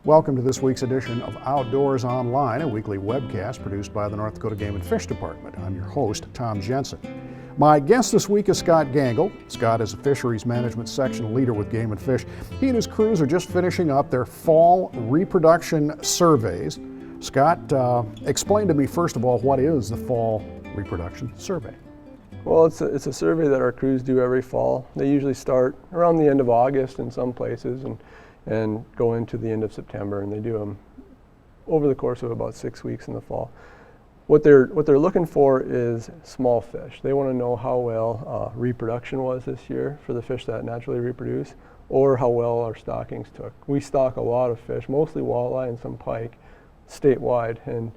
Welcome to this week's edition of Outdoors Online, a weekly webcast produced by the North Dakota Game and Fish Department. I'm your host, Tom Jensen. My guest this week is Scott Gangl. Scott is a fisheries management section leader with Game and Fish. He and his crews are just finishing up their fall reproduction surveys. Scott, explain to me first of all, what is the fall reproduction survey? Well, it's a survey that our crews do every fall. They usually start around the end of August in some places and go into the end of September, and they do them over the course of about 6 weeks in the fall. What they're looking for is small fish. They want to know how well reproduction was this year for the fish that naturally reproduce, or how well our stockings took. We stock a lot of fish, mostly walleye and some pike, statewide, and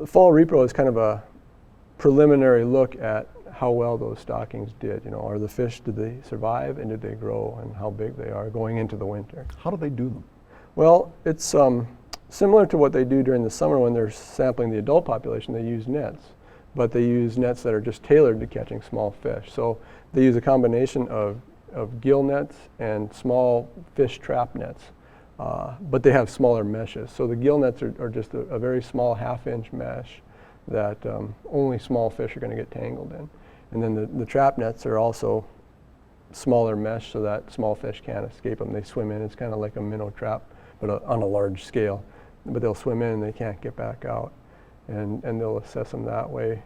fall repro is kind of a preliminary look at how well those stockings did. You know, are the fish, did they survive and did they grow, and how big they are going into the winter. How do they do them? Well, it's similar to what they do during the summer when they're sampling the adult population. They use nets, but they use nets that are just tailored to catching small fish. So they use a combination of gill nets and small fish trap nets, but they have smaller meshes. So the gill nets are just a very small half-inch mesh that only small fish are going to get tangled in. And then the trap nets are also smaller mesh so that small fish can't escape them. They swim in. It's kind of like a minnow trap, but on a large scale. But they'll swim in and they can't get back out. And they'll assess them that way.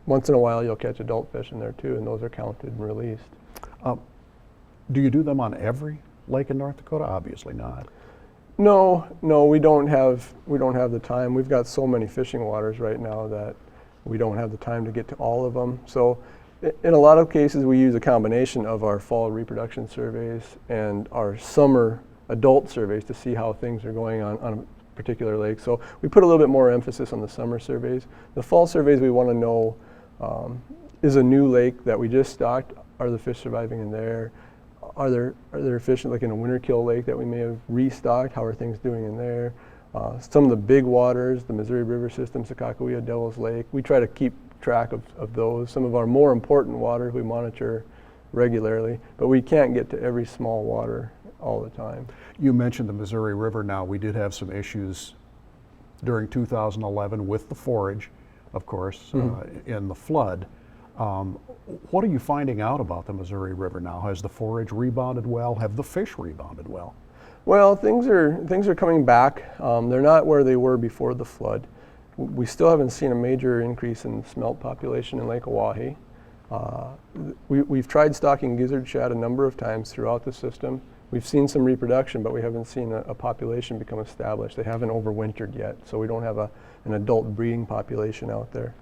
Once in a while you'll catch adult fish in there too, and those are counted and released. Do you do them on every lake in North Dakota? Obviously not. No, we don't have the time. We've got so many fishing waters right now that we don't have the time to get to all of them. So in a lot of cases we use a combination of our fall reproduction surveys and our summer adult surveys to see how things are going on a particular lake. So we put a little bit more emphasis on the summer surveys. The fall surveys, we want to know, is a new lake that we just stocked, are the fish surviving in there? Are there fish like in a winter kill lake that we may have restocked? How are things doing in there? Some of the big waters, the Missouri River system, Sakakawea, Devil's Lake, we try to keep track of those. Some of our more important waters we monitor regularly, but we can't get to every small water all the time. You mentioned the Missouri River. Now, we did have some issues during 2011 with the forage, of course, in the flood. What are you finding out about the Missouri River now? Has the forage rebounded well? Have the fish rebounded well? Well, things are coming back. They're not where they were before the flood. We still haven't seen a major increase in the smelt population in Lake Oahe. We've tried stocking gizzard shad a number of times throughout the system. We've seen some reproduction, but we haven't seen a population become established. They haven't overwintered yet, so we don't have an adult breeding population out there.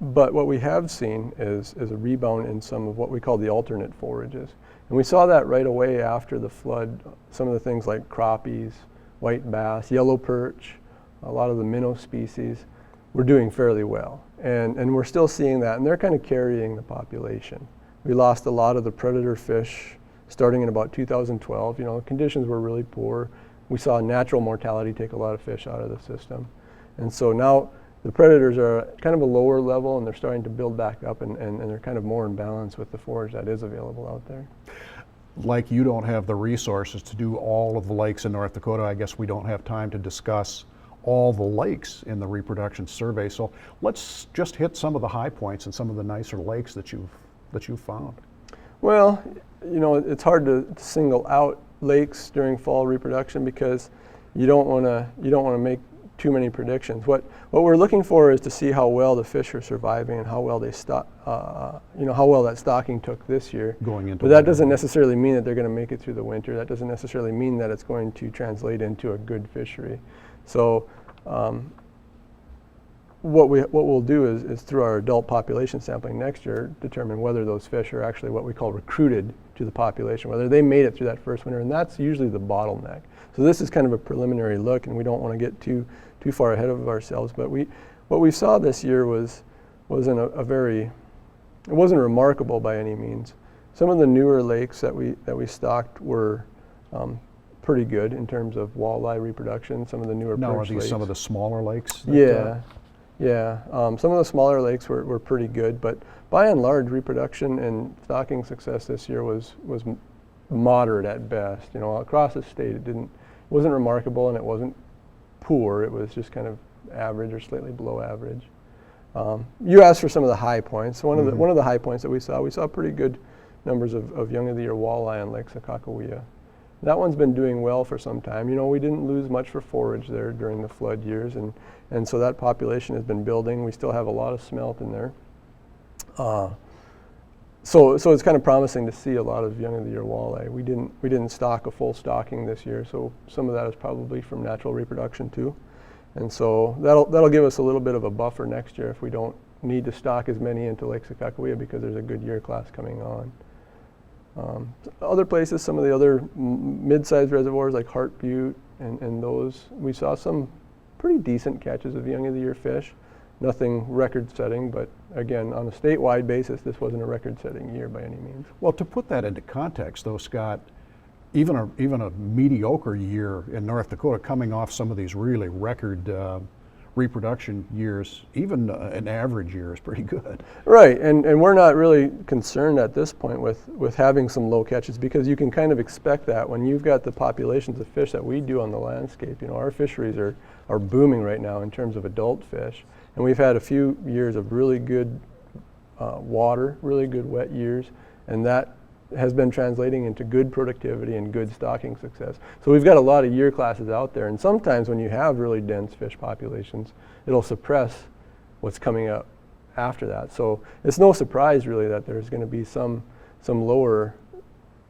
But what we have seen is a rebound in some of what we call the alternate forages. And we saw that right away after the flood. Some of the things like crappies, white bass, yellow perch, a lot of the minnow species were doing fairly well. And we're still seeing that, and they're kind of carrying the population. We lost a lot of the predator fish starting in about 2012. You know, conditions were really poor. We saw natural mortality take a lot of fish out of the system. And so now the predators are kind of a lower level, and they're starting to build back up, and they're kind of more in balance with the forage that is available out there. Like you don't have the resources to do all of the lakes in North Dakota, I guess we don't have time to discuss all the lakes in the reproduction survey. So let's just hit some of the high points and some of the nicer lakes that you've found. Well, you know, it's hard to single out lakes during fall reproduction because you don't want to make too many predictions. What we're looking for is to see how well the fish are surviving and how well they how well that stocking took this year. But that doesn't necessarily mean that they're going to make it through the winter. That doesn't necessarily mean that it's going to translate into a good fishery. So what we'll do is through our adult population sampling next year, determine whether those fish are actually what we call recruited to the population, whether they made it through that first winter, and that's usually the bottleneck. So this is kind of a preliminary look, and we don't want to get too far ahead of ourselves. But what we saw this year wasn't it wasn't remarkable by any means. Some of the newer lakes that we stocked were pretty good in terms of walleye reproduction. Some of the newer now, perch are these lakes. some of the smaller lakes? Yeah. Some of the smaller lakes were pretty good, but by and large, reproduction and stocking success this year was moderate at best. You know, across the state, it wasn't remarkable and it wasn't poor. It was just kind of average or slightly below average. You asked for some of the high points. One of the high points that we saw pretty good numbers of young of the year walleye on Lake Sakakawea. That one's been doing well for some time. You know, we didn't lose much for forage there during the flood years, and so that population has been building. We still have a lot of smelt in there. So it's kind of promising to see a lot of young of the year walleye. We didn't stock a full stocking this year, so some of that is probably from natural reproduction too. And so that'll give us a little bit of a buffer next year if we don't need to stock as many into Lake Sakakawea because there's a good year class coming on. Other places, some of the other mid-sized reservoirs like Hart Butte and those, we saw some pretty decent catches of young of the year fish. Nothing record-setting, but again, on a statewide basis, this wasn't a record-setting year by any means. Well, to put that into context, though, Scott, even a mediocre year in North Dakota, coming off some of these really record reproduction years, even an average year is pretty good. Right, and we're not really concerned at this point with having some low catches because you can kind of expect that when you've got the populations of fish that we do on the landscape. You know, our fisheries are booming right now in terms of adult fish, and we've had a few years of really good water, really good wet years, and that has been translating into good productivity and good stocking success. So we've got a lot of year classes out there, and sometimes when you have really dense fish populations, it'll suppress what's coming up after that. So it's no surprise really that there's going to be some lower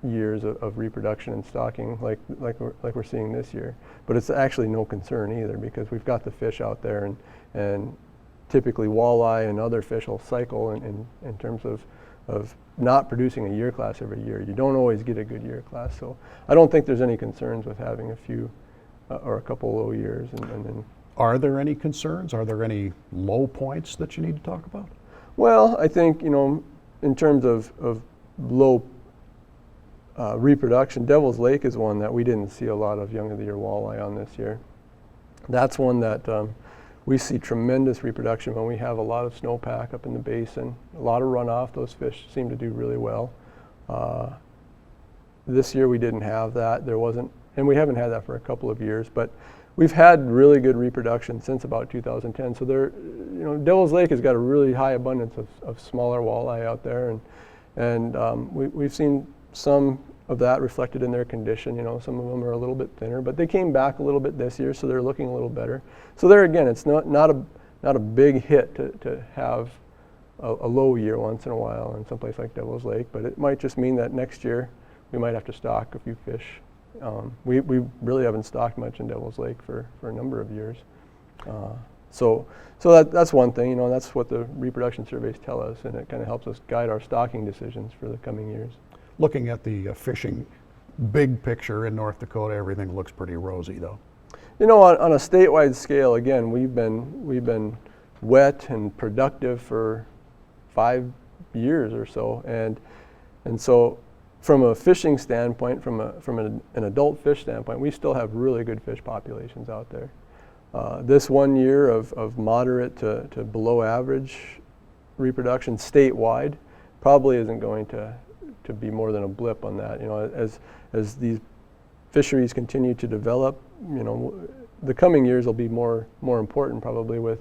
years of reproduction and stocking like we're seeing this year. But it's actually no concern either because we've got the fish out there, and typically walleye and other fish will cycle in terms of not producing a year class every year. You don't always get a good year class, so I don't think there's any concerns with having a few or a couple low years. And then, are there any concerns? Are there any low points that you need to talk about? Well, I think, you know, in terms of low reproduction, Devil's Lake is one that we didn't see a lot of young of the year walleye on this year. That's one that we see tremendous reproduction when we have a lot of snowpack up in the basin, a lot of runoff. Those fish seem to do really well. This year we didn't have that. There wasn't, and we haven't had that for a couple of years, but we've had really good reproduction since about 2010. So there, you know, Devil's Lake has got a really high abundance of smaller walleye out there, and we've seen some of that reflected in their condition. You know, some of them are a little bit thinner, but they came back a little bit this year, so they're looking a little better. So there again, it's not a big hit to have a low year once in a while in someplace like Devil's Lake, but it might just mean that next year we might have to stock a few fish. We really haven't stocked much in Devil's Lake for a number of years. So that's one thing, you know, that's what the reproduction surveys tell us, and it kind of helps us guide our stocking decisions for the coming years. Looking at the fishing big picture in North Dakota, everything looks pretty rosy, though. You know, on a statewide scale, again, we've been wet and productive for 5 years or so, and so from a fishing standpoint, from an adult fish standpoint, we still have really good fish populations out there. This 1 year of moderate to below average reproduction statewide probably isn't going to be more than a blip on that. You know, as these fisheries continue to develop, you know, the coming years will be more important probably with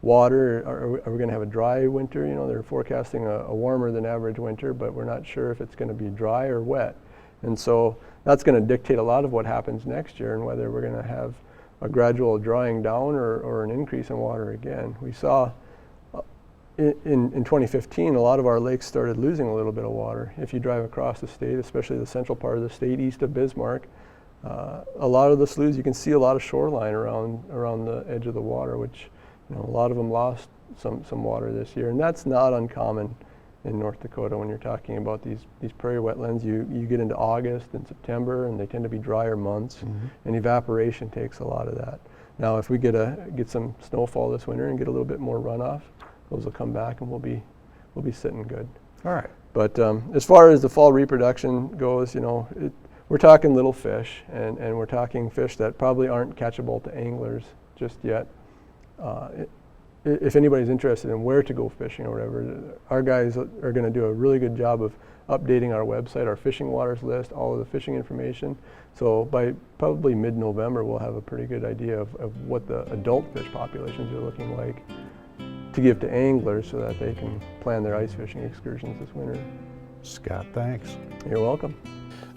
water. Are we going to have a dry winter? You know, they're forecasting a warmer than average winter, but we're not sure if it's going to be dry or wet. And so that's going to dictate a lot of what happens next year and whether we're going to have a gradual drying down or an increase in water again. We saw in 2015, a lot of our lakes started losing a little bit of water. If you drive across the state, especially the central part of the state east of Bismarck, a lot of the sloughs, you can see a lot of shoreline around the edge of the water, which, you know, a lot of them lost some water this year. And that's not uncommon in North Dakota when you're talking about these prairie wetlands. You get into August and September, and they tend to be drier months, and evaporation takes a lot of that. Now, if we get some snowfall this winter and get a little bit more runoff, those will come back and we'll be sitting good. All right. But as far as the fall reproduction goes, you know, we're talking little fish, and we're talking fish that probably aren't catchable to anglers just yet. if anybody's interested in where to go fishing or whatever, our guys are going to do a really good job of updating our website, our fishing waters list, all of the fishing information. So by probably mid-November, we'll have a pretty good idea of what the adult fish populations are looking like to give to anglers so that they can plan their ice fishing excursions this winter. Scott, thanks. You're welcome.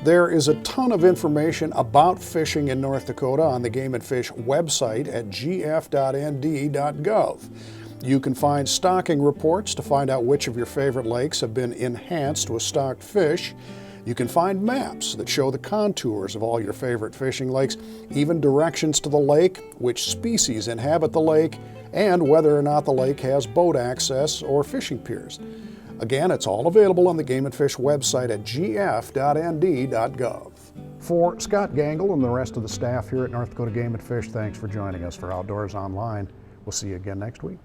There is a ton of information about fishing in North Dakota on the Game and Fish website at gf.nd.gov. You can find stocking reports to find out which of your favorite lakes have been enhanced with stocked fish. You can find maps that show the contours of all your favorite fishing lakes, even directions to the lake, which species inhabit the lake, and whether or not the lake has boat access or fishing piers. Again, it's all available on the Game and Fish website at gf.nd.gov. For Scott Gangl and the rest of the staff here at North Dakota Game and Fish, thanks for joining us for Outdoors Online. We'll see you again next week.